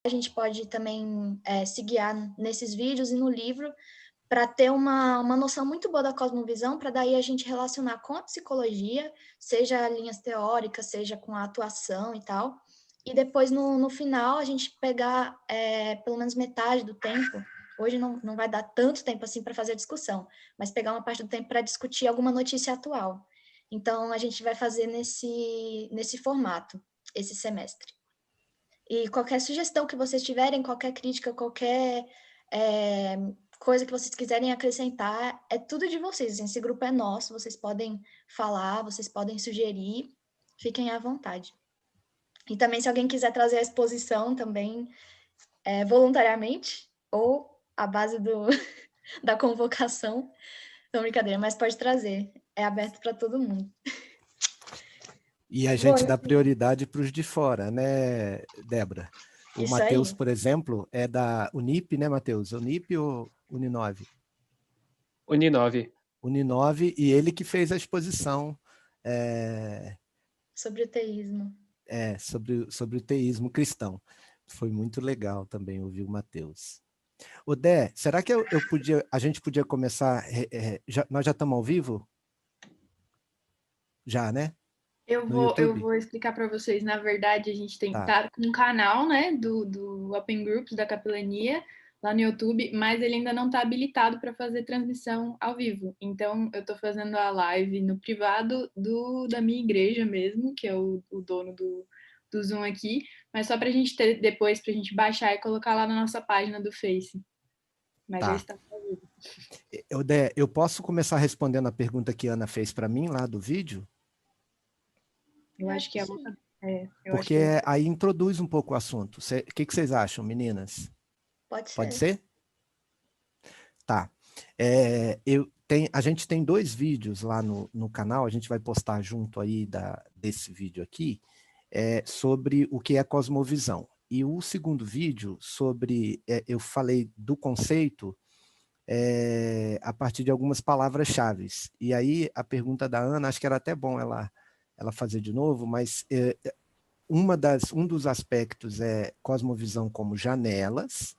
a gente pode também se guiar nesses vídeos e no livro para ter uma noção muito boa da cosmovisão, para daí a gente relacionar com a psicologia, seja linhas teóricas, seja com a atuação e tal, e depois no final a gente pegar pelo menos metade do tempo. Hoje não vai dar tanto tempo assim para fazer a discussão, mas pegar uma parte do tempo para discutir alguma notícia atual. Então, a gente vai fazer nesse formato, esse semestre. E qualquer sugestão que vocês tiverem, qualquer crítica, qualquer coisa que vocês quiserem acrescentar, é tudo de vocês. Assim, esse grupo é nosso, vocês podem falar, vocês podem sugerir, fiquem à vontade. E também, se alguém quiser trazer a exposição também, voluntariamente, ou à base da convocação, não, brincadeira, mas pode trazer, é aberto para todo mundo. E a gente dá prioridade para os de fora, né, Débora? O Matheus, por exemplo, é da Unip, né, Matheus? Unip ou Uninove? Uninove. Uninove, e ele que fez a exposição. Sobre o teísmo. Sobre o teísmo cristão. Foi muito legal também ouvir o Matheus. Ô, Dé, será que a gente podia começar... nós já estamos ao vivo? Já, né? Eu vou explicar para vocês. Na verdade, a gente tá com um canal, né, do Open Groups da Capelania, lá no YouTube, mas ele ainda não está habilitado para fazer transmissão ao vivo. Então, eu estou fazendo a live no privado da minha igreja mesmo, que é o dono do Zoom aqui, mas só para a gente ter depois, para a gente baixar e colocar lá na nossa página do Face. Mas já está ao vivo. Dé, eu posso começar respondendo a pergunta que a Ana fez para mim lá do vídeo? Eu acho que porque aí introduz um pouco o assunto. O que vocês acham, meninas? Pode ser. Pode ser? Tá. A gente tem 2 vídeos lá no canal, a gente vai postar junto aí desse vídeo aqui, sobre o que é cosmovisão. E o segundo vídeo sobre, eu falei do conceito a partir de algumas palavras-chave. E aí a pergunta da Ana, acho que era até bom ela fazer de novo, mas um dos aspectos é cosmovisão como janelas,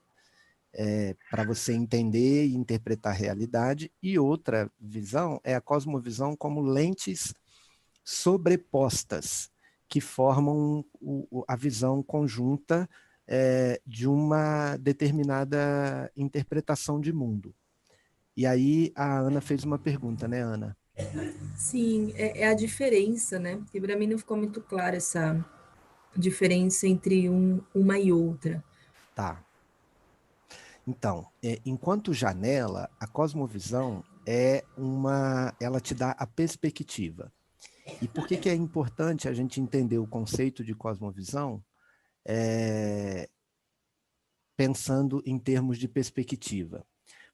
para você entender e interpretar a realidade, e outra visão é a cosmovisão como lentes sobrepostas, que formam a visão conjunta de uma determinada interpretação de mundo. E aí a Ana fez uma pergunta, né, Ana? Sim, é a diferença, né? Porque para mim não ficou muito clara essa diferença entre uma e outra. Tá. Então, enquanto janela, a cosmovisão ela te dá a perspectiva. E por que é importante a gente entender o conceito de cosmovisão pensando em termos de perspectiva?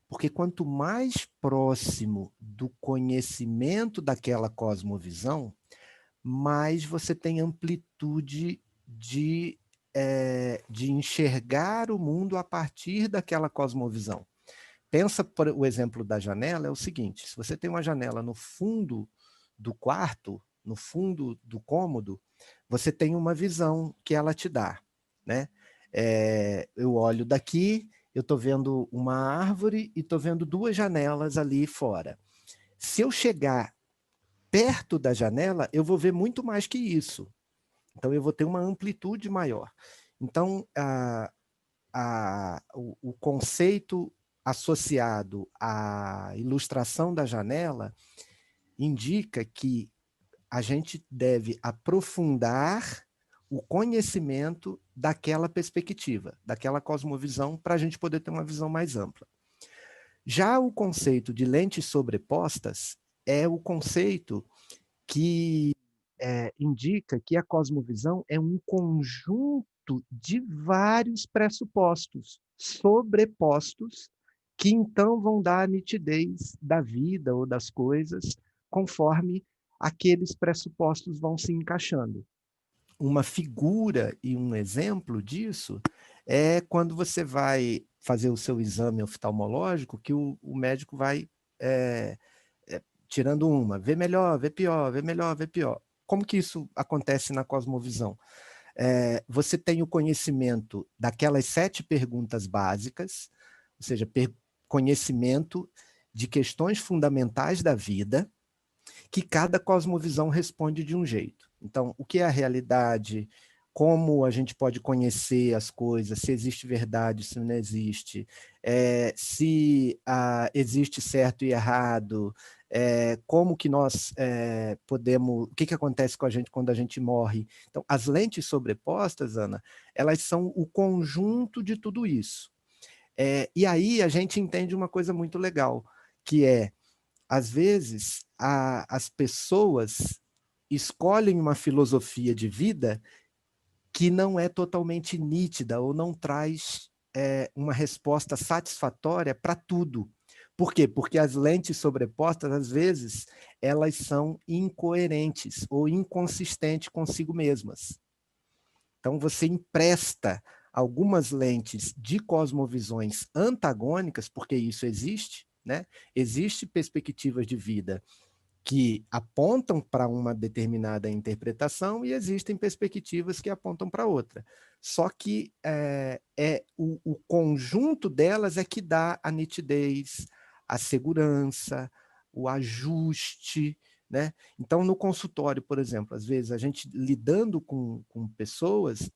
Porque quanto mais próximo do conhecimento daquela cosmovisão, mais você tem amplitude de enxergar o mundo a partir daquela cosmovisão. Pensa, por o exemplo da janela, é o seguinte: se você tem uma janela no fundo do quarto, no fundo do cômodo, você tem uma visão que ela te dá, né? Eu olho daqui, eu estou vendo uma árvore e estou vendo 2 janelas ali fora. Se eu chegar perto da janela, eu vou ver muito mais que isso. Então, eu vou ter uma amplitude maior. Então, o conceito associado à ilustração da janela indica que a gente deve aprofundar o conhecimento daquela perspectiva, daquela cosmovisão, para a gente poder ter uma visão mais ampla. Já o conceito de lentes sobrepostas é o conceito que indica que a cosmovisão é um conjunto de vários pressupostos sobrepostos que então vão dar a nitidez da vida ou das coisas conforme aqueles pressupostos vão se encaixando. Uma figura e um exemplo disso é quando você vai fazer o seu exame oftalmológico, que o médico vai tirando uma, vê melhor, vê pior, vê melhor, vê pior. Como que isso acontece na cosmovisão? Você tem o conhecimento daquelas 7 perguntas básicas, ou seja, conhecimento de questões fundamentais da vida, que cada cosmovisão responde de um jeito. Então, o que é a realidade? Como a gente pode conhecer as coisas, se existe verdade, se não existe, se existe certo e errado, como que nós podemos, o que acontece com a gente quando a gente morre. Então, as lentes sobrepostas, Ana, elas são o conjunto de tudo isso. E aí a gente entende uma coisa muito legal, que é, às vezes, as pessoas escolhem uma filosofia de vida que não é totalmente nítida ou não traz uma resposta satisfatória para tudo. Por quê? Porque as lentes sobrepostas, às vezes, elas são incoerentes ou inconsistentes consigo mesmas. Então, você empresta algumas lentes de cosmovisões antagônicas, porque isso existe, né? Existem perspectivas de vida que apontam para uma determinada interpretação e existem perspectivas que apontam para outra. Só que o conjunto delas é que dá a nitidez, a segurança, o ajuste, né? Então, no consultório, por exemplo, às vezes a gente lidando com pessoas,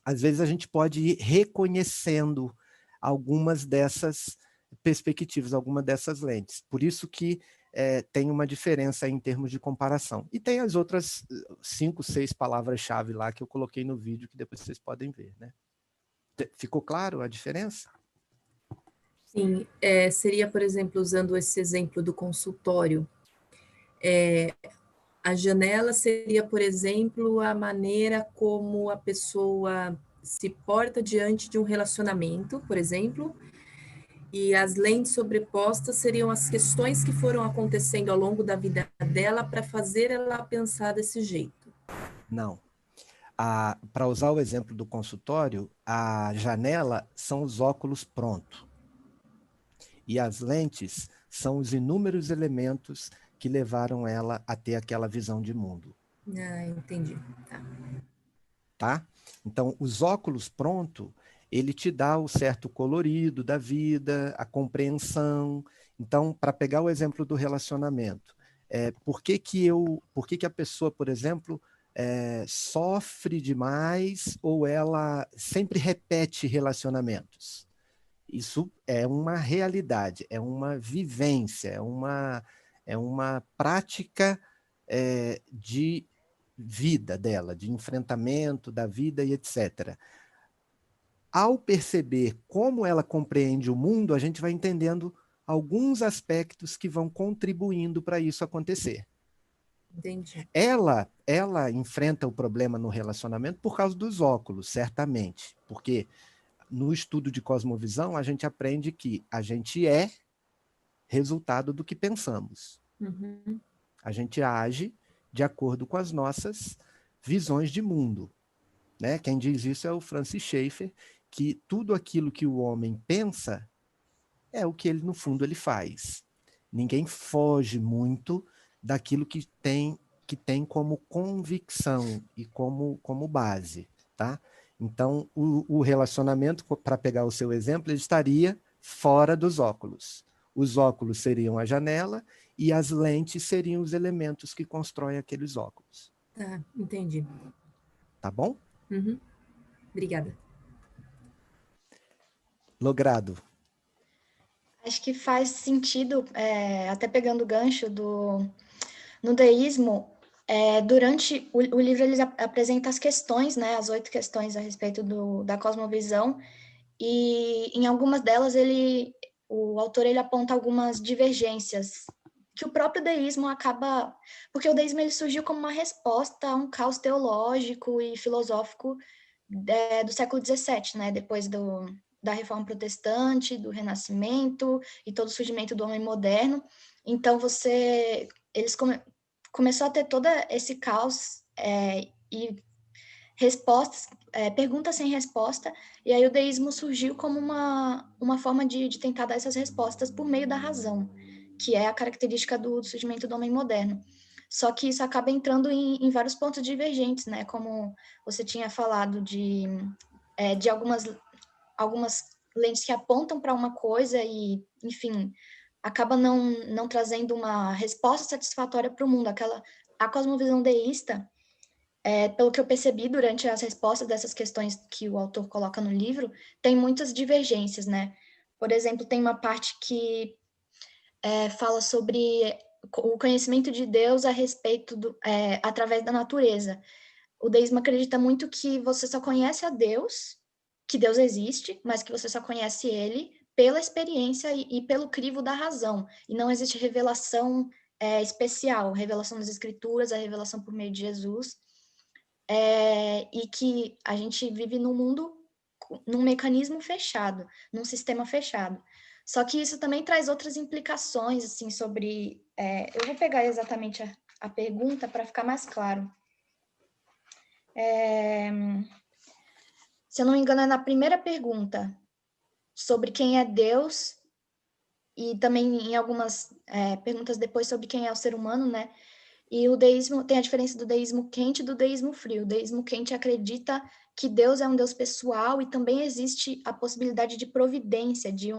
às vezes a gente pode ir reconhecendo algumas dessas perspectivas, algumas dessas lentes. Por isso que tem uma diferença em termos de comparação. E tem as outras 5, 6 palavras-chave lá que eu coloquei no vídeo, que depois vocês podem ver, né? Ficou claro a diferença? Sim, seria, por exemplo, usando esse exemplo do consultório, a janela seria, por exemplo, a maneira como a pessoa se porta diante de um relacionamento, por exemplo, e as lentes sobrepostas seriam as questões que foram acontecendo ao longo da vida dela para fazer ela pensar desse jeito. Não. Para usar o exemplo do consultório, a janela são os óculos prontos. E as lentes são os inúmeros elementos que levaram ela a ter aquela visão de mundo. Entendi. Tá? Então, os óculos pronto, ele te dá o certo colorido da vida, a compreensão. Então, para pegar o exemplo do relacionamento, por que a pessoa, por exemplo, sofre demais ou ela sempre repete relacionamentos? Isso é uma realidade, é uma vivência, é uma prática de vida dela, de enfrentamento da vida e etc. Ao perceber como ela compreende o mundo, a gente vai entendendo alguns aspectos que vão contribuindo para isso acontecer. Entendi. Ela enfrenta o problema no relacionamento por causa dos óculos, certamente, porque no estudo de cosmovisão a gente aprende que a gente é resultado do que pensamos. Uhum. A gente age de acordo com as nossas visões de mundo, né? Quem diz isso é o Francis Schaeffer, que tudo aquilo que o homem pensa é o que ele, no fundo, ele faz. Ninguém foge muito daquilo que tem como convicção e como base, tá? Então, o relacionamento, para pegar o seu exemplo, ele estaria fora dos óculos. Os óculos seriam a janela e as lentes seriam os elementos que constroem aqueles óculos. Entendi. Tá bom? Uhum. Obrigada. Logrado. Acho que faz sentido, até pegando o gancho no deísmo, durante o livro ele apresenta as questões, né, as 8 questões a respeito da cosmovisão, e em algumas delas o autor ele aponta algumas divergências que o próprio deísmo acaba... Porque o deísmo ele surgiu como uma resposta a um caos teológico e filosófico do século XVII, né, depois da Reforma Protestante, do Renascimento e todo o surgimento do homem moderno. Então, eles começou a ter todo esse caos e respostas, perguntas sem resposta, e aí o deísmo surgiu como uma forma de tentar dar essas respostas por meio da razão, que é a característica do surgimento do homem moderno. só que isso acaba entrando em vários pontos divergentes, né? Como você tinha falado de algumas lentes que apontam para uma coisa e, enfim, acaba não trazendo uma resposta satisfatória para o mundo. A cosmovisão deísta, pelo que eu percebi durante as respostas dessas questões que o autor coloca no livro, tem muitas divergências, né? Por exemplo, tem uma parte que fala sobre o conhecimento de Deus a respeito através da natureza. O deísmo acredita muito que você só conhece a Deus, que Deus existe, mas que você só conhece ele pela experiência e pelo crivo da razão. E não existe revelação especial, revelação das Escrituras, a revelação por meio de Jesus. E que a gente vive num mundo, num mecanismo fechado, num sistema fechado. Só que isso também traz outras implicações, assim, sobre... eu vou pegar exatamente a pergunta para ficar mais claro. Se eu não me engano, é na primeira pergunta, sobre quem é Deus, e também em algumas perguntas depois sobre quem é o ser humano, né? E o deísmo tem a diferença do deísmo quente e do deísmo frio. O deísmo quente acredita que Deus é um Deus pessoal e também existe a possibilidade de providência, de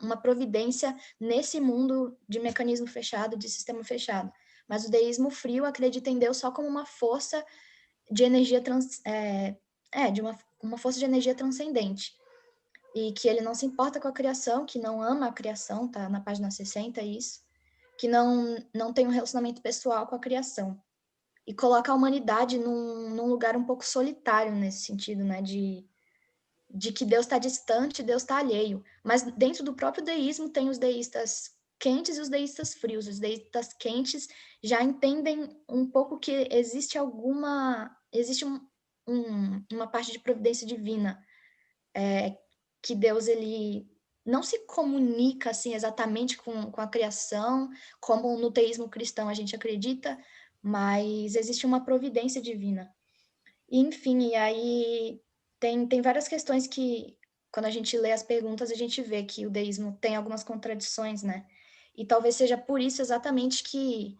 uma providência nesse mundo de mecanismo fechado, de sistema fechado. Mas o deísmo frio acredita em Deus só como uma força de energia uma força de energia transcendente. E que ele não se importa com a criação, que não ama a criação, tá na página 60 isso, que não tem um relacionamento pessoal com a criação. E coloca a humanidade num lugar um pouco solitário nesse sentido, né, de que Deus está distante, Deus está alheio. Mas dentro do próprio deísmo tem os deístas quentes e os deístas frios. Os deístas quentes já entendem um pouco que existe uma parte de providência divina, que Deus ele não se comunica assim exatamente com a criação, como no teísmo cristão a gente acredita, mas existe uma providência divina. E, enfim, e aí tem várias questões que, quando a gente lê as perguntas, a gente vê que o deísmo tem algumas contradições, né? E talvez seja por isso exatamente que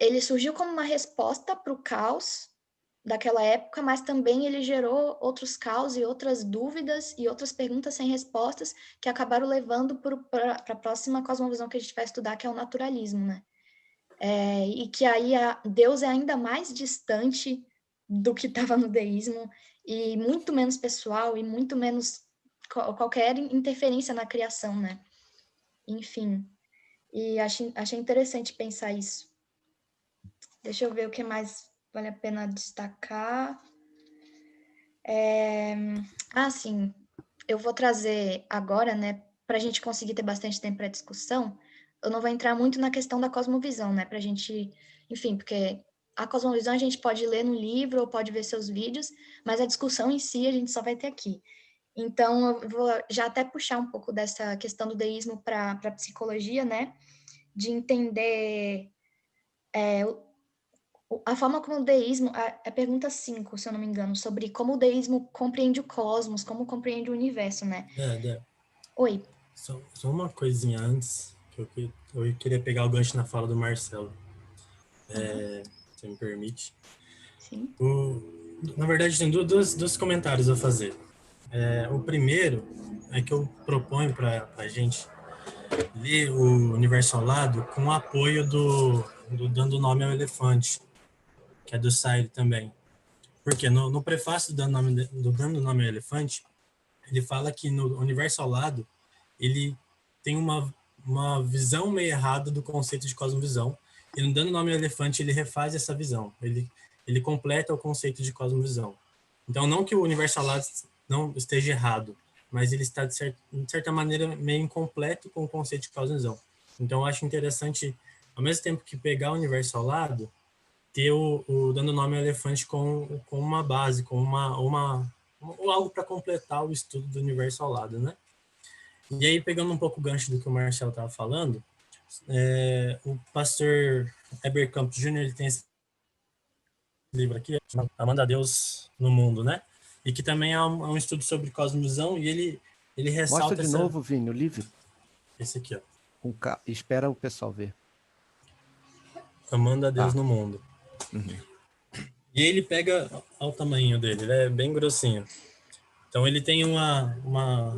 ele surgiu como uma resposta para o caos daquela época, mas também ele gerou outros caos e outras dúvidas e outras perguntas sem respostas que acabaram levando para a próxima cosmovisão que a gente vai estudar, que é o naturalismo, né? E que aí Deus é ainda mais distante do que estava no deísmo e muito menos pessoal e muito menos qualquer interferência na criação, né? Enfim, e achei interessante pensar isso. Deixa eu ver o que mais vale a pena destacar. Sim, eu vou trazer agora, né, para a gente conseguir ter bastante tempo para discussão. Eu não vou entrar muito na questão da cosmovisão, né, para a gente, enfim, porque a cosmovisão a gente pode ler no livro ou pode ver seus vídeos, mas a discussão em si a gente só vai ter aqui. Então, eu vou já até puxar um pouco dessa questão do deísmo para a psicologia, né, de entender a forma como o deísmo, a pergunta 5, se eu não me engano, sobre como o deísmo compreende o cosmos, como compreende o universo, né? Oi. Só uma coisinha antes, que eu queria pegar o gancho na fala do Marcelo. Se me permite. Sim. Na verdade, tem dois comentários a fazer. O primeiro é que eu proponho para a gente ler o Universo ao Lado com o apoio do Dando Nome ao Elefante, que é do Said também. Porque no prefácio do Dando Nome ao Elefante, ele fala que no Universo ao Lado, ele tem uma visão meio errada do conceito de cosmovisão, e no Dando Nome ao Elefante ele refaz essa visão, ele completa o conceito de cosmovisão. Então, não que o Universo ao Lado não esteja errado, mas ele está, de certa maneira, meio incompleto com o conceito de cosmovisão. Então, eu acho interessante, ao mesmo tempo que pegar o Universo ao Lado, ter o Dando Nome ao Elefante com uma base, com algo para completar o estudo do Universo ao Lado, né? E aí, pegando um pouco o gancho do que o Marcelo estava falando, o pastor Heber Campos Jr., ele tem esse livro aqui, Amando a Deus no Mundo, né? E que também é um estudo sobre cosmovisão, e ele ressalta... Mostra de novo, Vini, o livro. Esse aqui, ó. Espera o pessoal ver. amando a Deus no mundo. Uhum. E ele pega ao tamanho dele, ele é bem grossinho. Então ele tem uma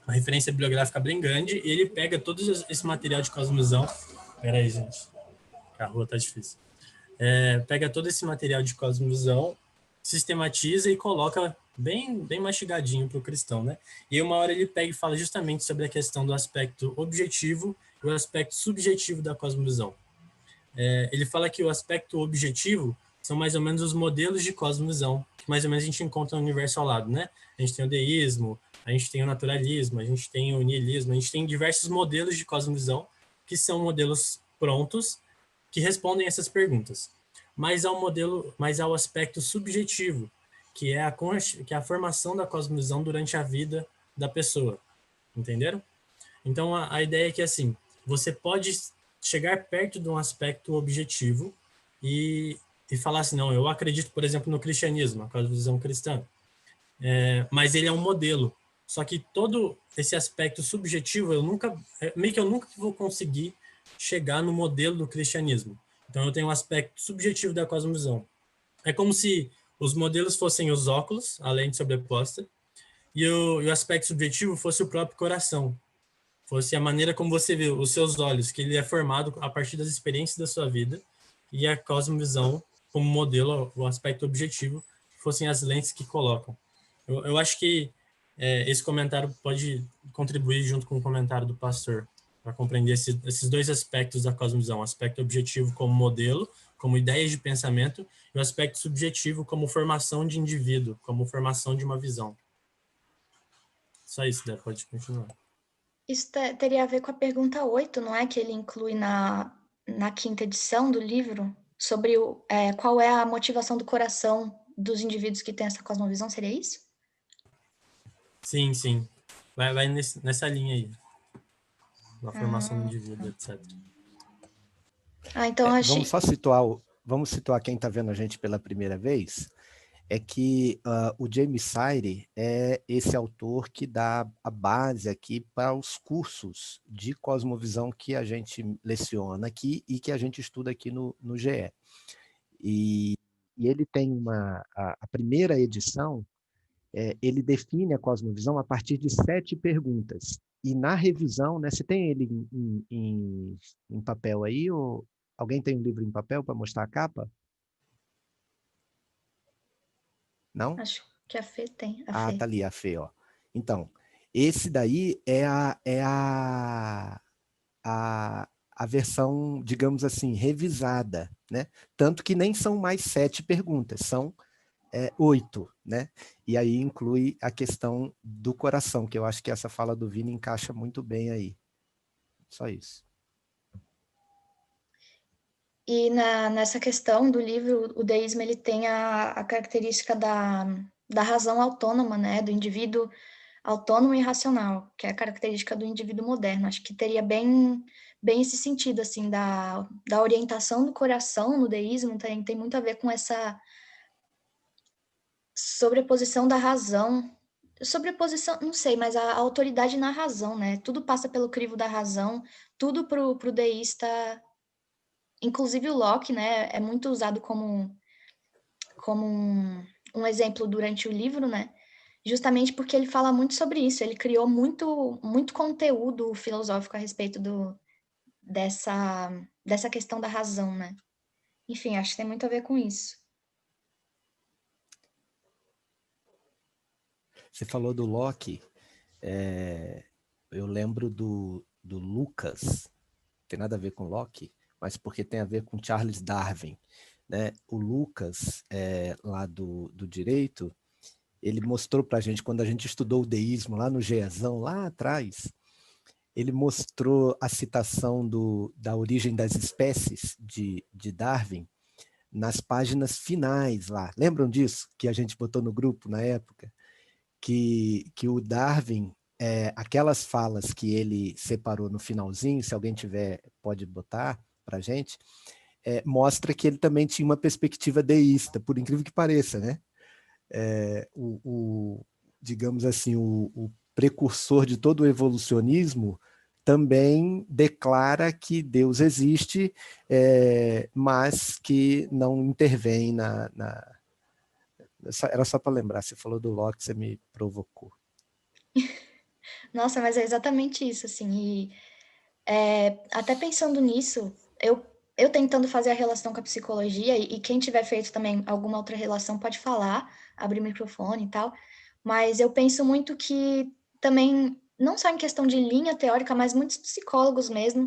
referência bibliográfica bem grande e ele pega todo esse material de cosmovisão. Peraí, gente, a rua tá difícil. Pega todo esse material de cosmovisão, sistematiza e coloca bem mastigadinho para o cristão, né? E uma hora ele pega e fala justamente sobre a questão do aspecto objetivo e o aspecto subjetivo da cosmovisão. Ele fala que o aspecto objetivo são mais ou menos os modelos de cosmovisão, que mais ou menos a gente encontra no universo ao lado, né? A gente tem o deísmo, a gente tem o naturalismo, a gente tem o niilismo, a gente tem diversos modelos de cosmovisão, que são modelos prontos, que respondem essas perguntas. Mas ao aspecto subjetivo, que é a formação da cosmovisão durante a vida da pessoa. Entenderam? Então, a ideia é que, assim, você pode chegar perto de um aspecto objetivo e falar assim, não, eu acredito, por exemplo, no cristianismo, a cosmovisão cristã, mas ele é um modelo. Só que todo esse aspecto subjetivo, eu nunca vou conseguir chegar no modelo do cristianismo. Então, eu tenho um aspecto subjetivo da cosmovisão. É como se os modelos fossem os óculos, a lente sobreposta, e o aspecto subjetivo fosse o próprio coração, fosse a maneira como você vê os seus olhos, que ele é formado a partir das experiências da sua vida, e a cosmovisão como modelo, o aspecto objetivo, fossem as lentes que colocam. Eu acho que esse comentário pode contribuir junto com o comentário do pastor, para compreender esses dois aspectos da cosmovisão, o aspecto objetivo como modelo, como ideias de pensamento, e o aspecto subjetivo como formação de indivíduo, como formação de uma visão. Só isso, Débora, pode continuar. Isso teria a ver com a pergunta 8, não é? Que ele inclui na 5ª edição do livro, sobre qual é a motivação do coração dos indivíduos que têm essa cosmovisão, seria isso? Sim, sim. Vai nessa linha aí. Na formação do indivíduo, etc. Então achei... Vamos situar quem está vendo a gente pela primeira vez, é que o James Sire é esse autor que dá a base aqui para os cursos de cosmovisão que a gente leciona aqui e que a gente estuda aqui no GE. E ele tem a primeira edição, ele define a cosmovisão a partir de 7 perguntas. E na revisão, né, você tem ele em papel aí? Ou alguém tem um livro em papel para mostrar a capa? Não? Acho que a Fê tem. Tá ali a Fê, ó. Então, esse daí é a versão, digamos assim, revisada, né? Tanto que nem são mais 7 perguntas, são 8, né? E aí inclui a questão do coração, que eu acho que essa fala do Vini encaixa muito bem aí. Só isso. E nessa questão do livro, o deísmo ele tem a característica da razão autônoma, né? Do indivíduo autônomo e racional, que é a característica do indivíduo moderno. Acho que teria bem esse sentido, assim, da orientação do coração no deísmo, tem muito a ver com essa sobreposição da razão. Sobreposição, não sei, mas a autoridade na razão, né? Tudo passa pelo crivo da razão, tudo pro deísta... Inclusive o Locke, né, é muito usado como um exemplo durante o livro, né, justamente porque ele fala muito sobre isso, ele criou muito conteúdo filosófico a respeito dessa questão da razão, né. Enfim, acho que tem muito a ver com isso. Você falou do Locke, eu lembro do Lucas, não tem nada a ver com Locke, mas porque tem a ver com Charles Darwin, né? O Lucas, lá do direito, ele mostrou para a gente, quando a gente estudou o deísmo lá no GEzão, lá atrás, ele mostrou a citação da origem das espécies de Darwin nas páginas finais lá. Lembram disso? Que a gente botou no grupo na época? Que o Darwin, aquelas falas que ele separou no finalzinho, se alguém tiver, pode botar para a gente, mostra que ele também tinha uma perspectiva deísta, por incrível que pareça, né? Digamos assim, o precursor de todo o evolucionismo também declara que Deus existe, mas que não intervém Era só para lembrar, você falou do Locke, você me provocou. Nossa, mas é exatamente isso, assim, e até pensando nisso, eu tentando fazer a relação com a psicologia, e quem tiver feito também alguma outra relação pode falar, abrir o microfone e tal, mas eu penso muito que também, não só em questão de linha teórica, mas muitos psicólogos mesmo,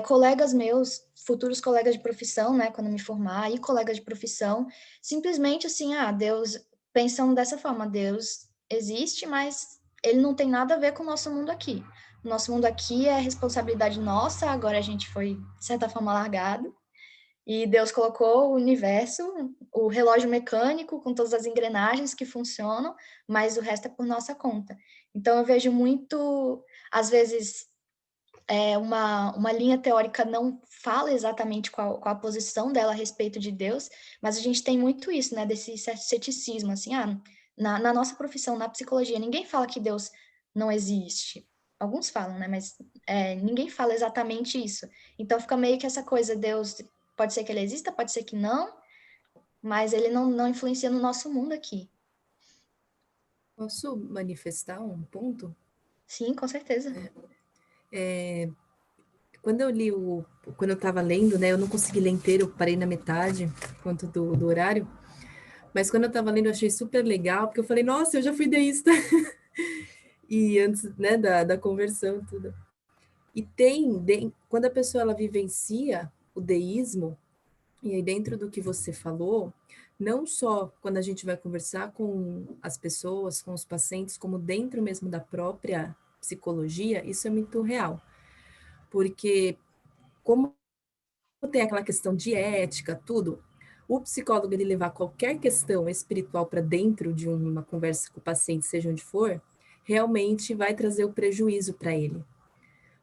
colegas meus, futuros colegas de profissão, né, quando me formar, e colegas de profissão, simplesmente assim, Deus, pensam dessa forma, Deus existe, mas ele não tem nada a ver com o nosso mundo aqui. O nosso mundo aqui é responsabilidade nossa, agora a gente foi, de certa forma, largado, e Deus colocou o universo, o relógio mecânico, com todas as engrenagens que funcionam, mas o resto é por nossa conta. Então, eu vejo muito, às vezes, uma linha teórica não fala exatamente qual a posição dela a respeito de Deus, mas a gente tem muito isso, né, desse ceticismo, assim, na nossa profissão, na psicologia, ninguém fala que Deus não existe. Alguns falam, né, mas ninguém fala exatamente isso. Então fica meio que essa coisa, Deus, pode ser que ele exista, pode ser que não, mas ele não influencia no nosso mundo aqui. Posso manifestar um ponto? Sim, com certeza. Quando eu estava lendo, né, eu não consegui ler inteiro, eu parei na metade, por conta do horário, mas quando eu estava lendo eu achei super legal, porque eu falei, nossa, eu já fui deísta, e antes, né, da conversão, tudo. E quando a pessoa, ela vivencia o deísmo, e aí dentro do que você falou, não só quando a gente vai conversar com as pessoas, com os pacientes, como dentro mesmo da própria psicologia, isso é muito real. Porque como tem aquela questão de ética, tudo, o psicólogo, ele levar qualquer questão espiritual para dentro de uma conversa com o paciente, seja onde for, realmente vai trazer o prejuízo para ele.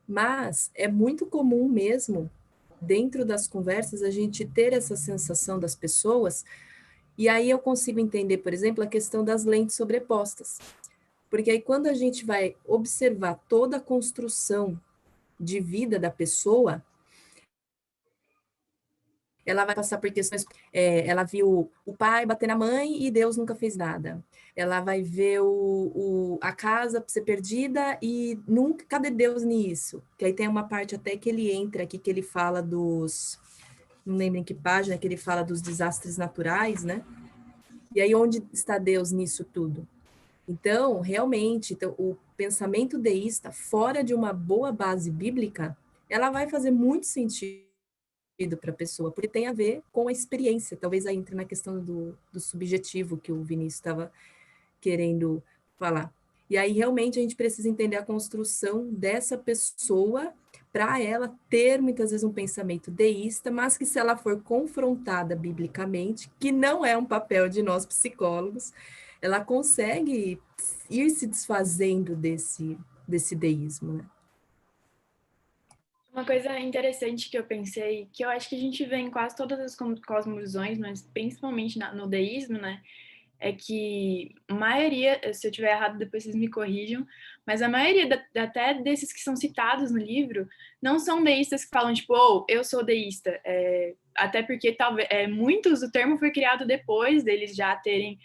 Mas é muito comum mesmo, dentro das conversas, a gente ter essa sensação das pessoas, e aí eu consigo entender, por exemplo, a questão das lentes sobrepostas. Porque aí quando a gente vai observar toda a construção de vida da pessoa, ela vai passar por questões, ela viu o pai bater na mãe e Deus nunca fez nada. Ela vai ver a casa ser perdida e nunca, cadê Deus nisso? Que aí tem uma parte até que ele entra aqui, que ele fala não lembro em que página, que ele fala dos desastres naturais, né? E aí onde está Deus nisso tudo? Então, realmente, o pensamento deísta, fora de uma boa base bíblica, ela vai fazer muito sentido para a pessoa, porque tem a ver com a experiência, talvez aí entre na questão do subjetivo que o Vinícius estava querendo falar. E aí realmente a gente precisa entender a construção dessa pessoa para ela ter muitas vezes um pensamento deísta, mas que se ela for confrontada biblicamente, que não é um papel de nós psicólogos, ela consegue ir se desfazendo desse deísmo, né? Uma coisa interessante que eu pensei, que eu acho que a gente vê em quase todas as cosmovisões, mas principalmente no deísmo, né? É que a maioria, se eu estiver errado, depois vocês me corrijam, mas a maioria até desses que são citados no livro não são deístas que falam, tipo, eu sou deísta. Até porque talvez muitos, o termo foi criado depois deles já terem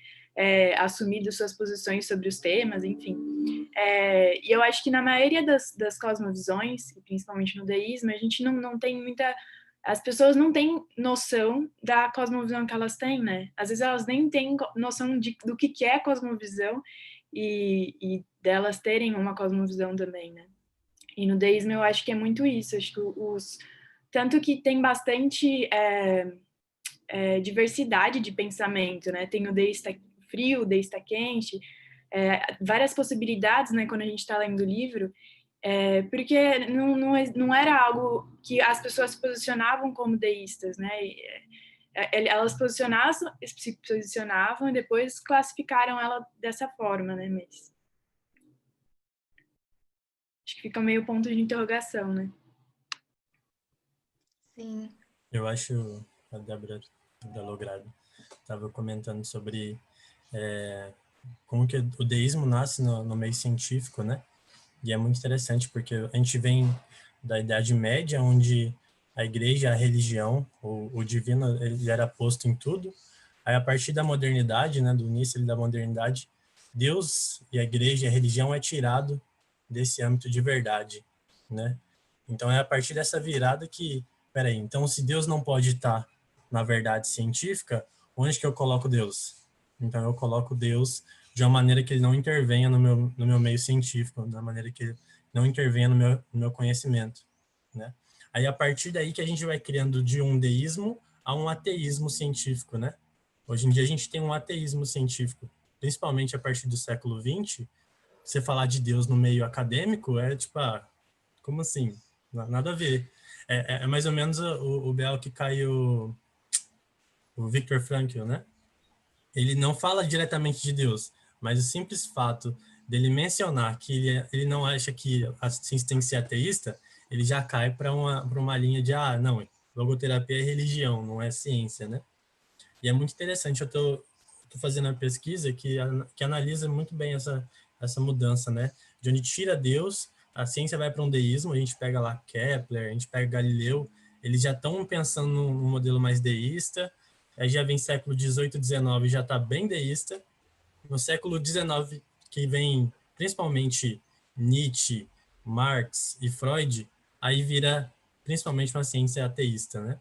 assumido suas posições sobre os temas, enfim. E eu acho que na maioria das cosmovisões, principalmente no deísmo, a gente não tem muita... As pessoas não têm noção da cosmovisão que elas têm, né? Às vezes elas nem têm noção do que é cosmovisão e delas terem uma cosmovisão também, né? E no deísmo eu acho que é muito isso. Acho que tanto que tem bastante diversidade de pensamento, né? Tem o deísta frio, o deísta quente, várias possibilidades, né? Quando a gente está lendo o livro, porque não era algo que as pessoas se posicionavam como deístas, né? Elas se posicionavam e depois classificaram ela dessa forma, né? Mas acho que fica meio ponto de interrogação, né? Sim. Eu acho, a Débora da Logrado estava comentando sobre como que o deísmo nasce no meio científico, né? E é muito interessante porque a gente vem da Idade Média, onde a igreja, a religião, o divino, ele era posto em tudo. Aí, a partir da modernidade, né, do início da modernidade, Deus e a igreja, a religião é tirado desse âmbito de verdade, né? Então, é a partir dessa virada que, peraí, então se Deus não pode estar na verdade científica, onde que eu coloco Deus? Então, eu coloco Deus de uma maneira que ele não intervenha no meu meio científico, da maneira que ele não intervenha no meu conhecimento, né? Aí, a partir daí que a gente vai criando de um deísmo a um ateísmo científico, né? Hoje em dia a gente tem um ateísmo científico, principalmente a partir do século XX. Você falar de Deus no meio acadêmico é tipo, como assim? Nada a ver. É mais ou menos o Bel que caiu, o Viktor Frankl, né? Ele não fala diretamente de Deus, mas o simples fato dele mencionar que ele não acha que a ciência tem que ser ateísta, ele já cai para uma linha de, não, logoterapia é religião, não é ciência, né? E é muito interessante, eu tô fazendo uma pesquisa que analisa muito bem essa mudança, né? De onde tira Deus, a ciência vai para um deísmo, a gente pega lá Kepler, a gente pega Galileu, eles já estão pensando num modelo mais deísta, aí já vem século XVIII, XIX, já está bem deísta. No século XIX, que vem principalmente Nietzsche, Marx e Freud, aí vira principalmente uma ciência ateísta, né?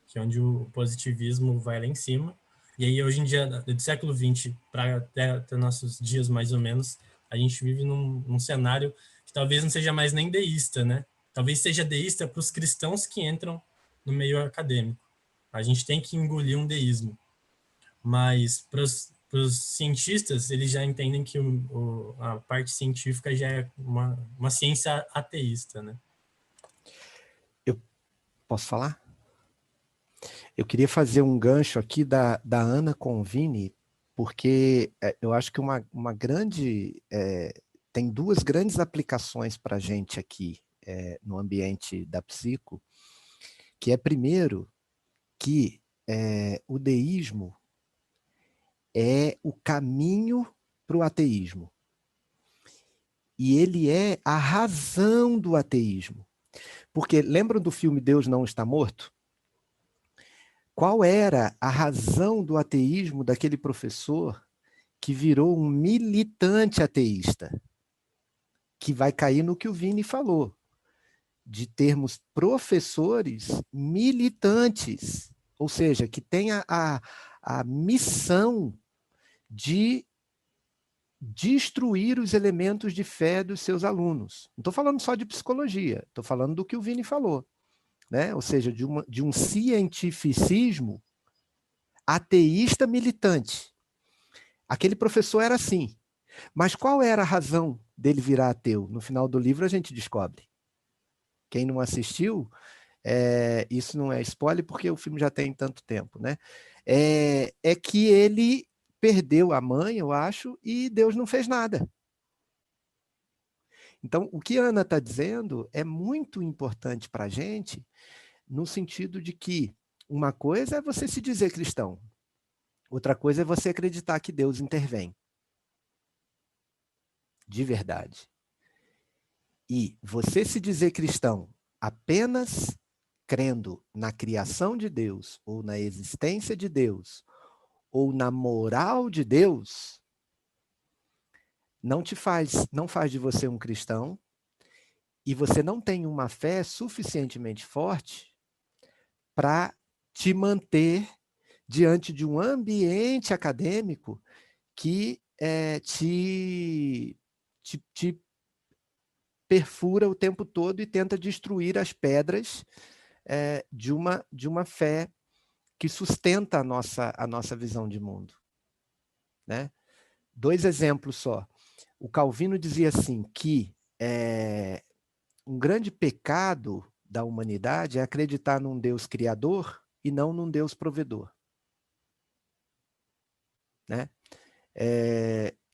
Que é onde o positivismo vai lá em cima. E aí, hoje em dia, do século XX para até nossos dias, mais ou menos, a gente vive num cenário que talvez não seja mais nem deísta, né? Talvez seja deísta para os cristãos que entram no meio acadêmico. A gente tem que engolir um deísmo. Mas para os cientistas, eles já entendem que a parte científica já é uma ciência ateísta, né? Eu posso falar? Eu queria fazer um gancho aqui da Ana Convini, porque eu acho que uma grande... tem duas grandes aplicações para a gente aqui no ambiente da psico, que é, primeiro, que o deísmo é o caminho para o ateísmo. E ele é a razão do ateísmo. Porque lembram do filme Deus Não Está Morto? Qual era a razão do ateísmo daquele professor que virou um militante ateísta? Que vai cair no que o Vini falou, de termos professores militantes, ou seja, que tenha a missão de destruir os elementos de fé dos seus alunos. Não estou falando só de psicologia, estou falando do que o Vini falou, né? Ou seja, de um cientificismo ateísta militante. Aquele professor era assim. Mas qual era a razão dele virar ateu? No final do livro a gente descobre. Quem não assistiu, isso não é spoiler porque o filme já tem tanto tempo, né? É que ele perdeu a mãe, eu acho, e Deus não fez nada. Então, o que a Ana está dizendo é muito importante para a gente, no sentido de que uma coisa é você se dizer cristão, outra coisa é você acreditar que Deus intervém. De verdade. E você se dizer cristão apenas crendo na criação de Deus, ou na existência de Deus, ou na moral de Deus, não faz de você um cristão, e você não tem uma fé suficientemente forte para te manter diante de um ambiente acadêmico que te perfura o tempo todo e tenta destruir as pedras de uma fé que sustenta a nossa visão de mundo. Né? 2 exemplos só. O Calvino dizia assim, que um grande pecado da humanidade é acreditar num Deus criador e não num Deus provedor. Né?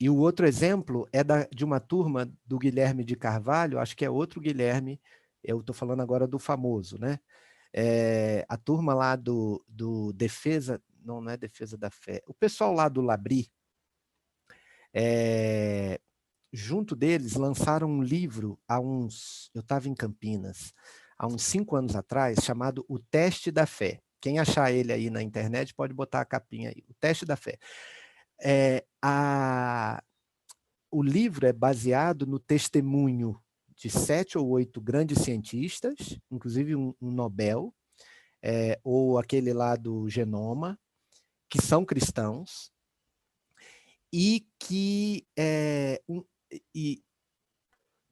E o outro exemplo é de uma turma do Guilherme de Carvalho, acho que é outro Guilherme, eu estou falando agora do famoso, né? A turma lá do Defesa, não é Defesa da Fé, o pessoal lá do Labri, junto deles, lançaram um livro eu estava em Campinas, há uns 5 anos atrás, chamado O Teste da Fé. Quem achar ele aí na internet pode botar a capinha aí, O Teste da Fé. O livro é baseado no testemunho de 7 ou 8 grandes cientistas, inclusive um Nobel, ou aquele lá do Genoma, que são cristãos, e que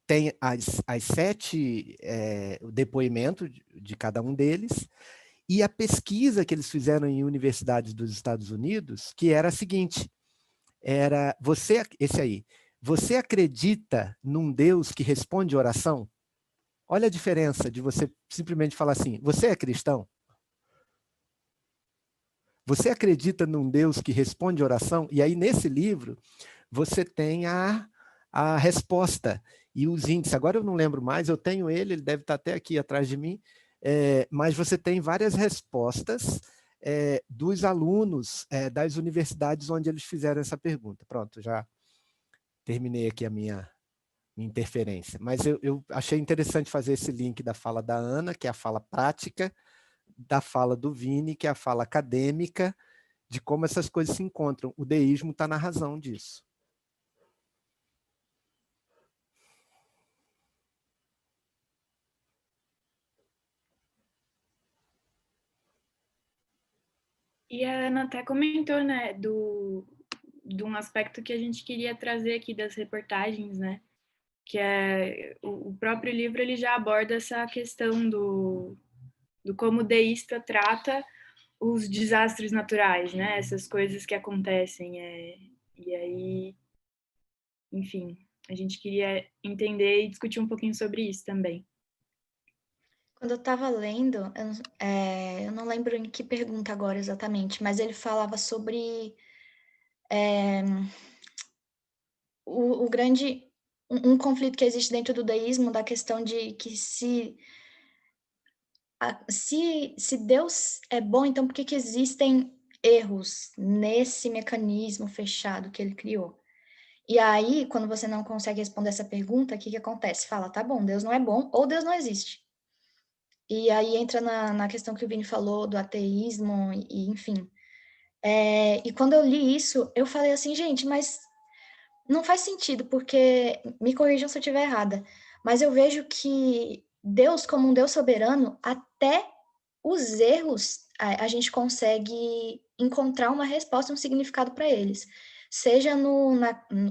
tem as 7 depoimentos de cada um deles, e a pesquisa que eles fizeram em universidades dos Estados Unidos, que era a seguinte, você acredita num Deus que responde oração? Olha a diferença de você simplesmente falar assim, você é cristão? Você acredita num Deus que responde oração? E aí, nesse livro, você tem a resposta e os índices. Agora eu não lembro mais, eu tenho ele deve estar até aqui atrás de mim, mas você tem várias respostas dos alunos das universidades onde eles fizeram essa pergunta. Pronto, já terminei aqui a minha interferência. Mas eu achei interessante fazer esse link da fala da Ana, que é a fala prática, da fala do Vini, que é a fala acadêmica, de como essas coisas se encontram. O deísmo está na razão disso. E a Ana até comentou, né, de um aspecto que a gente queria trazer aqui das reportagens, né, que é o próprio livro, ele já aborda essa questão do como o deísta trata os desastres naturais, né, essas coisas que acontecem, e aí, enfim, a gente queria entender e discutir um pouquinho sobre isso também. Quando eu estava lendo, eu não lembro em que pergunta agora exatamente, mas ele falava sobre o grande... Um conflito que existe dentro do deísmo, da questão de que se Deus é bom, então por que existem erros nesse mecanismo fechado que ele criou? E aí, quando você não consegue responder essa pergunta, o que acontece? Fala, tá bom, Deus não é bom ou Deus não existe. E aí entra na questão que o Vini falou do ateísmo, e enfim. E quando eu li isso, eu falei assim, gente, mas não faz sentido, porque, me corrijam se eu estiver errada, mas eu vejo que Deus, como um Deus soberano, até os erros, a gente consegue encontrar uma resposta, um significado para eles. Seja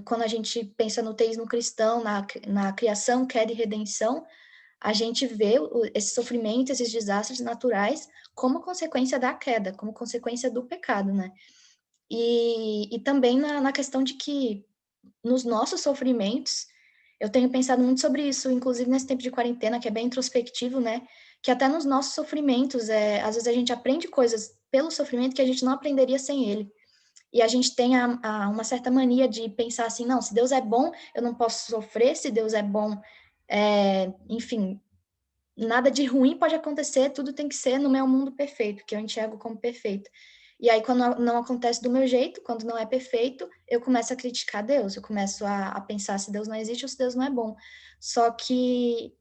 quando a gente pensa no teísmo cristão, na criação, queda e redenção, a gente vê esse sofrimento, esses desastres naturais como consequência da queda, como consequência do pecado, né? E também na questão de que nos nossos sofrimentos, eu tenho pensado muito sobre isso, inclusive nesse tempo de quarentena, que é bem introspectivo, né? Que até nos nossos sofrimentos, às vezes a gente aprende coisas pelo sofrimento que a gente não aprenderia sem ele. E a gente tem uma certa mania de pensar assim, não, se Deus é bom, eu não posso sofrer, se Deus é bom, enfim, nada de ruim pode acontecer, tudo tem que ser no meu mundo perfeito, que eu enxergo como perfeito. E aí, quando não acontece do meu jeito, quando não é perfeito, eu começo a criticar Deus, eu começo a pensar se Deus não existe ou se Deus não é bom. Só que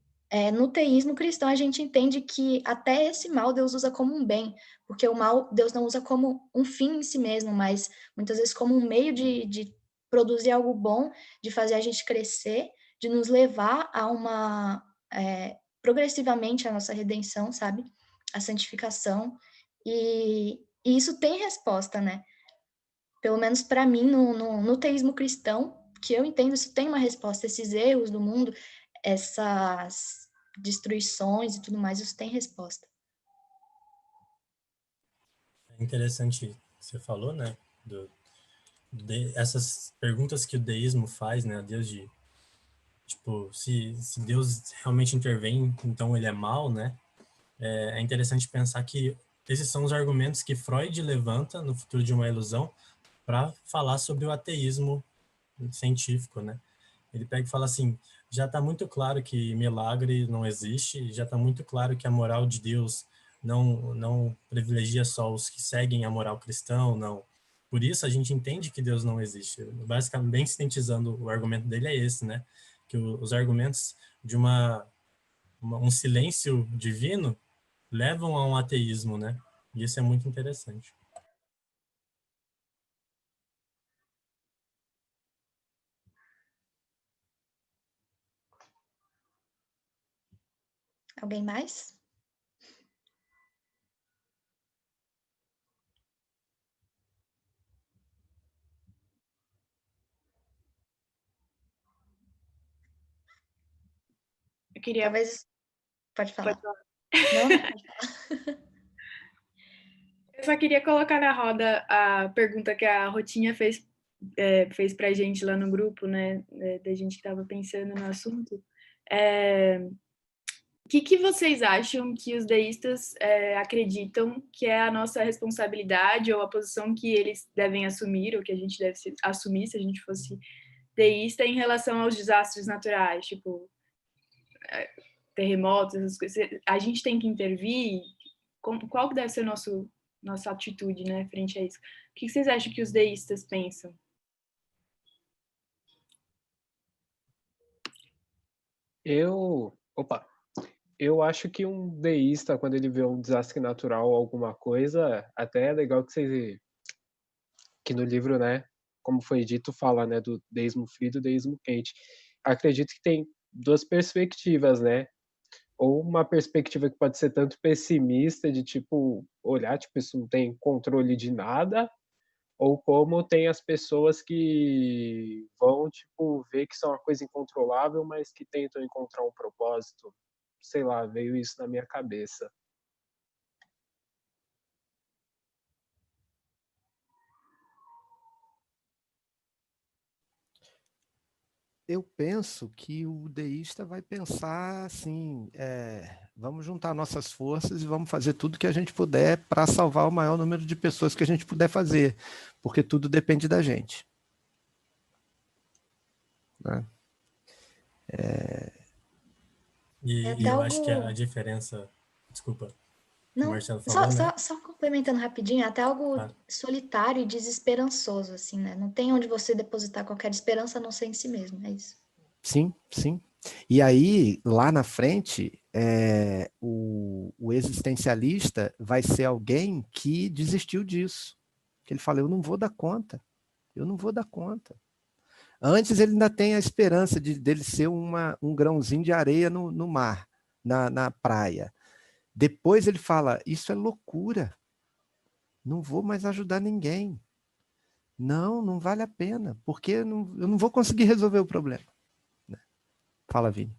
no teísmo cristão, a gente entende que até esse mal Deus usa como um bem, porque o mal Deus não usa como um fim em si mesmo, mas muitas vezes como um meio de produzir algo bom, de fazer a gente crescer, de nos levar a progressivamente a nossa redenção, sabe? A santificação. E isso tem resposta, né? Pelo menos para mim, no teísmo cristão, que eu entendo, isso tem uma resposta. Esses erros do mundo, essas destruições e tudo mais, isso tem resposta. É interessante que você falou, né? Essas perguntas que o deísmo faz, né? A Deus de... Tipo, se Deus realmente intervém, então ele é mal, né? É interessante pensar que esses são os argumentos que Freud levanta no Futuro de uma Ilusão para falar sobre o ateísmo científico, né? Ele pega e fala assim, já está muito claro que milagre não existe, já está muito claro que a moral de Deus não privilegia só os que seguem a moral cristã, não. por isso a gente entende que Deus não existe. Basicamente, bem sintetizando, o argumento dele é esse, né? Que os argumentos de um silêncio divino levam a um ateísmo, né? E isso é muito interessante. Alguém mais? Eu queria... Talvez... Pode falar. Pode falar. Não? Pode falar. Eu só queria colocar na roda a pergunta que a Rotinha fez pra gente lá no grupo, né? Da gente que estava pensando no assunto. O que vocês acham que os deístas acreditam que é a nossa responsabilidade ou a posição que eles devem assumir, ou que a gente deve assumir se a gente fosse deísta em relação aos desastres naturais, tipo terremotos, essas coisas? A gente tem que intervir? Qual que deve ser nossa atitude, né, frente a isso? O que vocês acham que os deístas pensam? Eu acho que um deísta, quando ele vê um desastre natural ou alguma coisa, até é legal que no livro, né, como foi dito, fala, né, do deísmo frio e do deísmo quente. Acredito que tem duas perspectivas, né? Ou uma perspectiva que pode ser tanto pessimista, de tipo, olhar, tipo, isso não tem controle de nada, ou como tem as pessoas que vão, tipo, ver que isso é uma coisa incontrolável, mas que tentam encontrar um propósito. Sei lá, veio isso na minha cabeça. Eu penso que o deísta vai pensar assim, vamos juntar nossas forças e vamos fazer tudo que a gente puder para salvar o maior número de pessoas que a gente puder fazer, porque tudo depende da gente. Né? E eu acho que a diferença... Desculpa. Não, o Marcelo falou, só complementando rapidinho, até algo solitário e desesperançoso, assim, né? Não tem onde você depositar qualquer esperança a não ser em si mesmo, é isso. Sim, sim. E aí, lá na frente, o existencialista vai ser alguém que desistiu disso. Que ele fala, eu não vou dar conta. Antes ele ainda tem a esperança dele ser um grãozinho de areia no mar, na praia. Depois ele fala, isso é loucura. Não vou mais ajudar ninguém. Não vale a pena, porque eu não vou conseguir resolver o problema. Fala, Vini.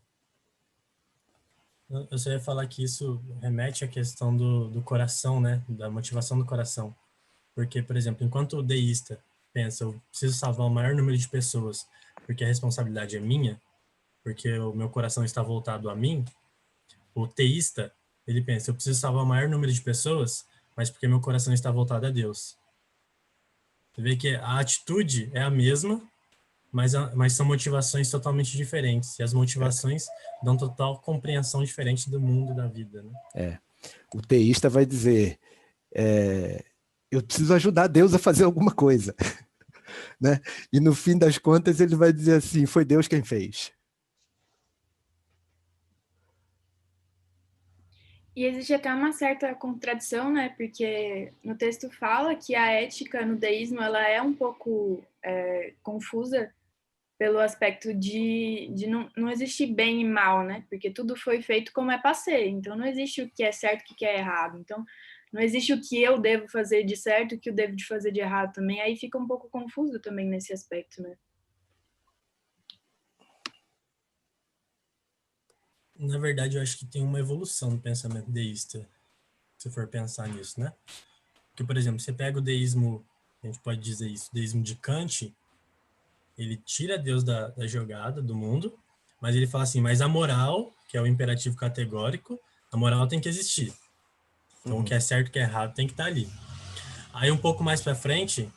Eu só ia falar que isso remete à questão do coração, né? Da motivação do coração. Porque, por exemplo, enquanto o deísta pensa, eu preciso salvar o maior número de pessoas, porque a responsabilidade é minha, porque o meu coração está voltado a mim, o teísta, ele pensa, eu preciso salvar o maior número de pessoas, mas porque meu coração está voltado a Deus. Você vê que a atitude é a mesma, mas são motivações totalmente diferentes. E as motivações dão total compreensão diferente do mundo e da vida. Né? O teísta vai dizer, eu preciso ajudar Deus a fazer alguma coisa. Né? E no fim das contas ele vai dizer assim, foi Deus quem fez. E existe até uma certa contradição, né? Porque no texto fala que a ética no deísmo ela é um pouco confusa pelo aspecto de não existir bem e mal, né? Porque tudo foi feito como é para ser. Então não existe o que é certo e o que é errado. Então não existe o que eu devo fazer de certo e o que eu devo de fazer de errado também. Aí fica um pouco confuso também nesse aspecto, né? Na verdade, eu acho que tem uma evolução no pensamento deísta, se for pensar nisso, né? Porque, por exemplo, você pega o deísmo, a gente pode dizer isso, o deísmo de Kant, ele tira Deus da jogada, do mundo, mas ele fala assim, mas a moral, que é o imperativo categórico, a moral tem que existir. Então, o que é certo e o que é errado tem que estar ali. Aí, um pouco mais para frente,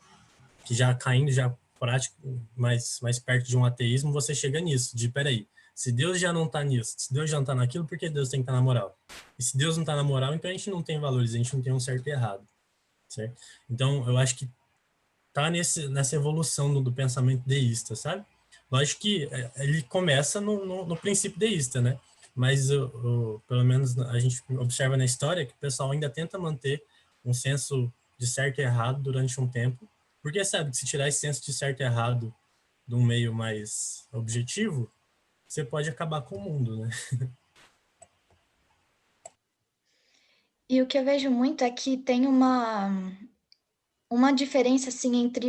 que já caindo, já prático, mais perto de um ateísmo, você chega nisso, de, peraí, se Deus já não está nisso, se Deus já não está naquilo, por que Deus tem que estar na moral? E se Deus não está na moral, então a gente não tem valores, a gente não tem um certo e errado. Certo? Então, eu acho que tá nessa evolução do pensamento deísta, sabe? Lógico que ele começa no princípio deísta, né? Mas pelo menos a gente observa na história que o pessoal ainda tenta manter um senso de certo e errado durante um tempo, porque sabe que se tirar esse senso de certo e errado de um meio mais objetivo, você pode acabar com o mundo, né? E o que eu vejo muito é que tem uma diferença, assim, entre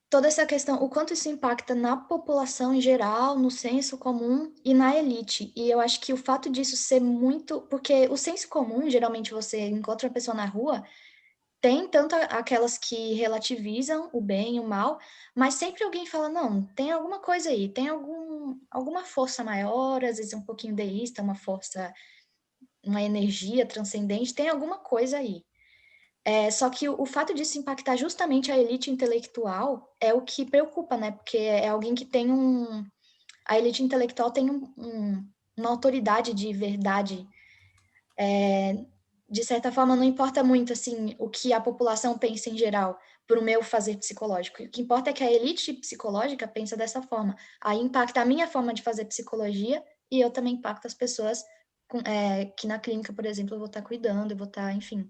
toda essa questão, o quanto isso impacta na população em geral, no senso comum e na elite. E eu acho que o fato disso ser muito... Porque o senso comum, geralmente você encontra uma pessoa na rua, tem tanto aquelas que relativizam o bem e o mal, mas sempre alguém fala, não, tem alguma coisa aí, tem alguma força maior, às vezes um pouquinho deísta, uma força, uma energia transcendente, tem alguma coisa aí. Só que o fato disso impactar justamente a elite intelectual é o que preocupa, né? Porque é alguém que tem a elite intelectual tem uma autoridade de verdade. De certa forma, não importa muito, assim, o que a população pensa em geral, para o meu fazer psicológico. O que importa é que a elite psicológica pensa dessa forma. Aí impacta a minha forma de fazer psicologia e eu também impacto as pessoas que na clínica, por exemplo, eu vou estar cuidando, eu vou estar, enfim...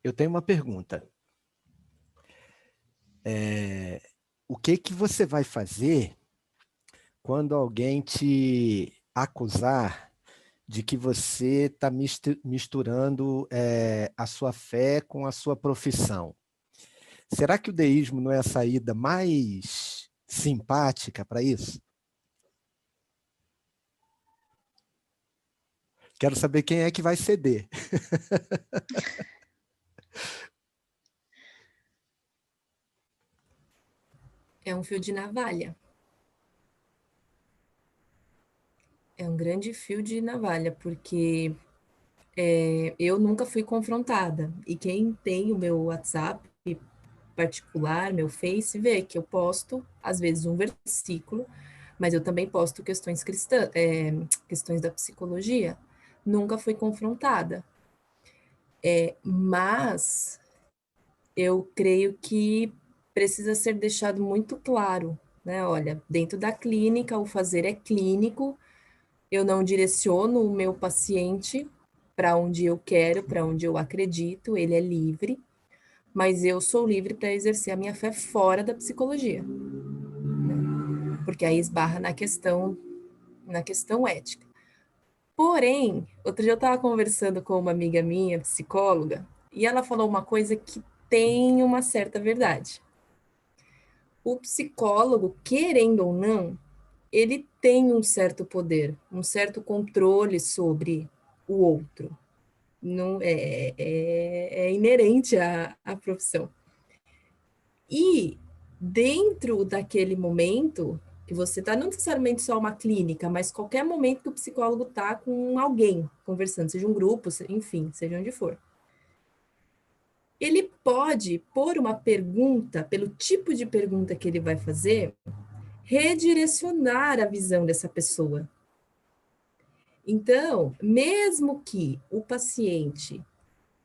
Eu tenho uma pergunta. O que você vai fazer quando alguém te acusar de que você está misturando a sua fé com a sua profissão? Será que o deísmo não é a saída mais simpática para isso? Quero saber quem é que vai ceder. É um fio de navalha. É um grande fio de navalha, porque eu nunca fui confrontada. E quem tem o meu WhatsApp particular, meu Face, vê que eu posto, às vezes, um versículo, mas eu também posto questões cristãs, questões da psicologia. Nunca fui confrontada. Mas eu creio que precisa ser deixado muito claro, né? Olha, dentro da clínica, o fazer é clínico, eu não direciono o meu paciente para onde eu quero, para onde eu acredito, ele é livre, mas eu sou livre para exercer a minha fé fora da psicologia, né? Porque aí esbarra na questão ética. Porém, outro dia eu estava conversando com uma amiga minha, psicóloga, e ela falou uma coisa que tem uma certa verdade. O psicólogo, querendo ou não, ele tem um certo poder, um certo controle sobre o outro. Não é inerente à profissão. E dentro daquele momento que você está, não necessariamente só uma clínica, mas qualquer momento que o psicólogo está com alguém conversando, seja um grupo, enfim, seja onde for. Ele pode pôr uma pergunta, pelo tipo de pergunta que ele vai fazer, redirecionar a visão dessa pessoa. Então, mesmo que o paciente,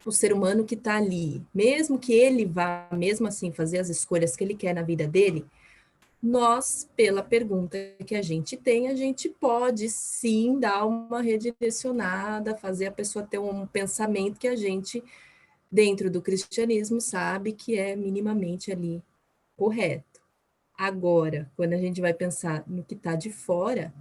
o ser humano que está ali, mesmo que ele vá, mesmo assim, fazer as escolhas que ele quer na vida dele, nós, pela pergunta que a gente tem, a gente pode sim dar uma redirecionada, fazer a pessoa ter um pensamento que a gente, dentro do cristianismo, sabe que é minimamente ali correto. Agora, quando a gente vai pensar no que está de fora,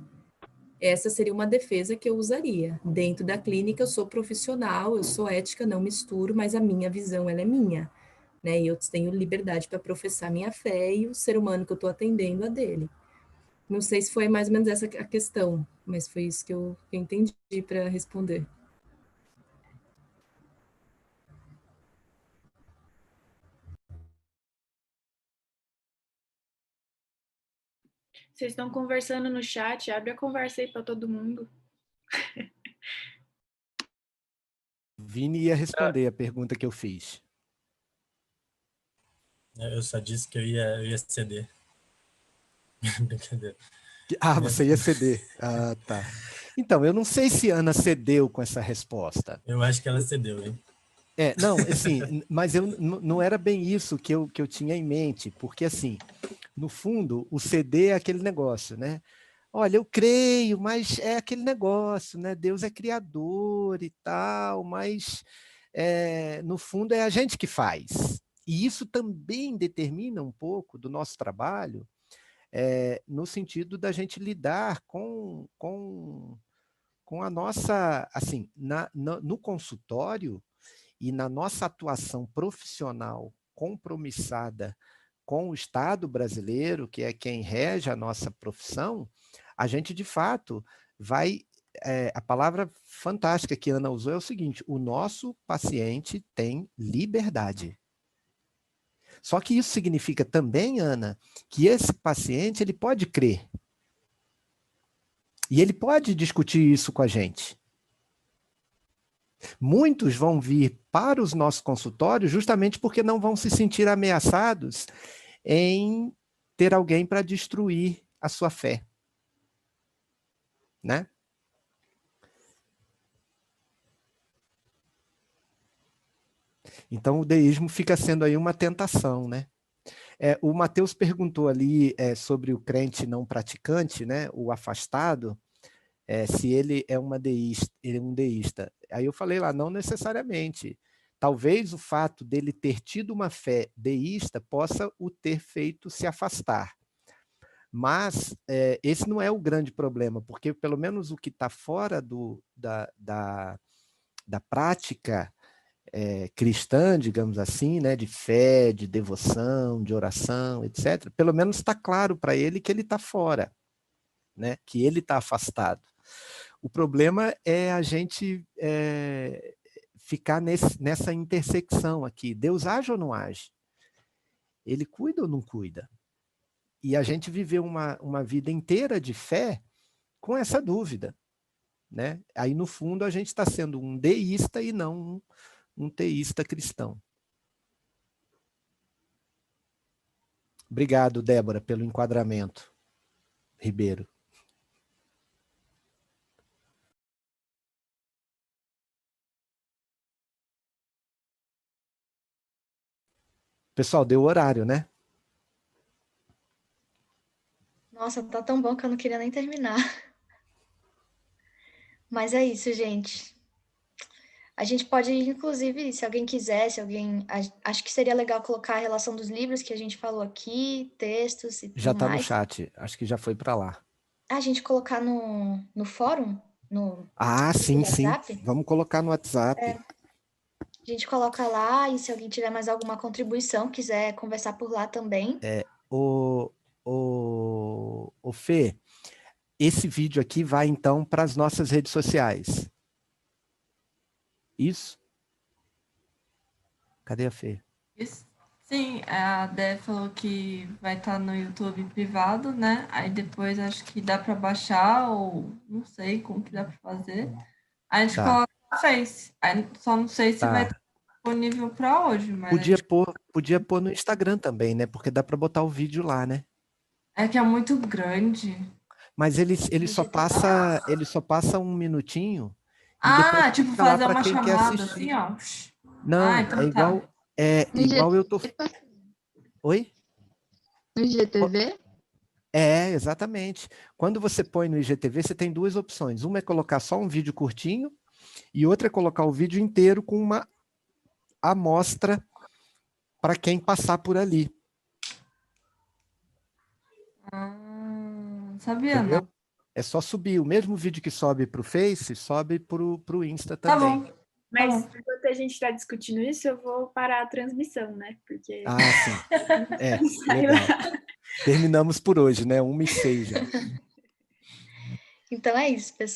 essa seria uma defesa que eu usaria. Dentro da clínica, eu sou profissional, eu sou ética, não misturo, mas a minha visão, ela é minha, né? E eu tenho liberdade para professar minha fé e o ser humano que eu estou atendendo a dele. Não sei se foi mais ou menos essa a questão, mas foi isso que eu entendi para responder. Vocês estão conversando no chat, abre a conversa aí para todo mundo. Vini ia responder a pergunta que eu fiz. Eu só disse que eu ia ceder. Brincadeira. Você ia ceder. Ah, tá. Então, eu não sei se Ana cedeu com essa resposta. Eu acho que ela cedeu, hein? Não, assim, mas não era bem isso que eu tinha em mente, porque, assim, no fundo, o ceder é aquele negócio, né? Olha, eu creio, mas é aquele negócio, né? Deus é criador e tal, mas, no fundo, é a gente que faz. E isso também determina um pouco do nosso trabalho, no sentido da gente lidar com a nossa, assim, no consultório e na nossa atuação profissional compromissada com o Estado brasileiro, que é quem rege a nossa profissão, a gente, de fato, vai... a palavra fantástica que a Ana usou é o seguinte: o nosso paciente tem liberdade. Só que isso significa também, Ana, que esse paciente ele pode crer. E ele pode discutir isso com a gente. Muitos vão vir para os nossos consultórios justamente porque não vão se sentir ameaçados em ter alguém para destruir a sua fé. Né? Então, o deísmo fica sendo aí uma tentação, né? O Mateus perguntou ali sobre o crente não praticante, né? O afastado, se ele é um deísta. Aí eu falei lá, não necessariamente. Talvez o fato dele ter tido uma fé deísta possa o ter feito se afastar. Mas esse não é o grande problema, porque pelo menos o que está fora da prática cristã, digamos assim, né, de fé, de devoção, de oração, etc., pelo menos está claro para ele que ele está fora, né, que ele está afastado. O problema é a gente ficar nessa intersecção aqui. Deus age ou não age? Ele cuida ou não cuida? E a gente viveu uma vida inteira de fé com essa dúvida. Né? Aí, no fundo, a gente está sendo um deísta e não um teísta cristão. Obrigado, Débora, pelo enquadramento. Ribeiro. Pessoal, deu horário, né? Nossa, tá tão bom que eu não queria nem terminar. Mas é isso, gente. A gente pode, inclusive, se alguém quiser, acho que seria legal colocar a relação dos livros que a gente falou aqui, textos e tudo mais. Já está no chat, acho que já foi para lá. A gente colocar no fórum? Sim, WhatsApp? sim. Vamos colocar no WhatsApp. A gente coloca lá, e se alguém tiver mais alguma contribuição, quiser conversar por lá também. O Fê, esse vídeo aqui vai, então, para as nossas redes sociais. Isso? Cadê a Fê? Isso. Sim, a Dé falou que vai estar no YouTube privado, né? Aí depois acho que dá para baixar, ou não sei como que dá para fazer. Aí a gente coloca no Face. Aí só não sei se vai estar disponível para hoje, mas... Podia pôr no Instagram também, né? Porque dá para botar o vídeo lá, né? É que é muito grande. Mas ele só passa um minutinho. Tipo fazer uma chamada assim, ó. Não, então igual eu tô... Oi? No IGTV? Exatamente. Quando você põe no IGTV, você tem duas opções. Uma é colocar só um vídeo curtinho e outra é colocar o vídeo inteiro com uma amostra para quem passar por ali. Sabia, entendeu? não? É só subir. O mesmo vídeo que sobe para o Face, sobe para o Insta também. Tá bom. Mas enquanto a gente está discutindo isso, eu vou parar a transmissão, né? Porque... sim. Legal. Terminamos por hoje, né? 1h06 já. Então é isso, pessoal.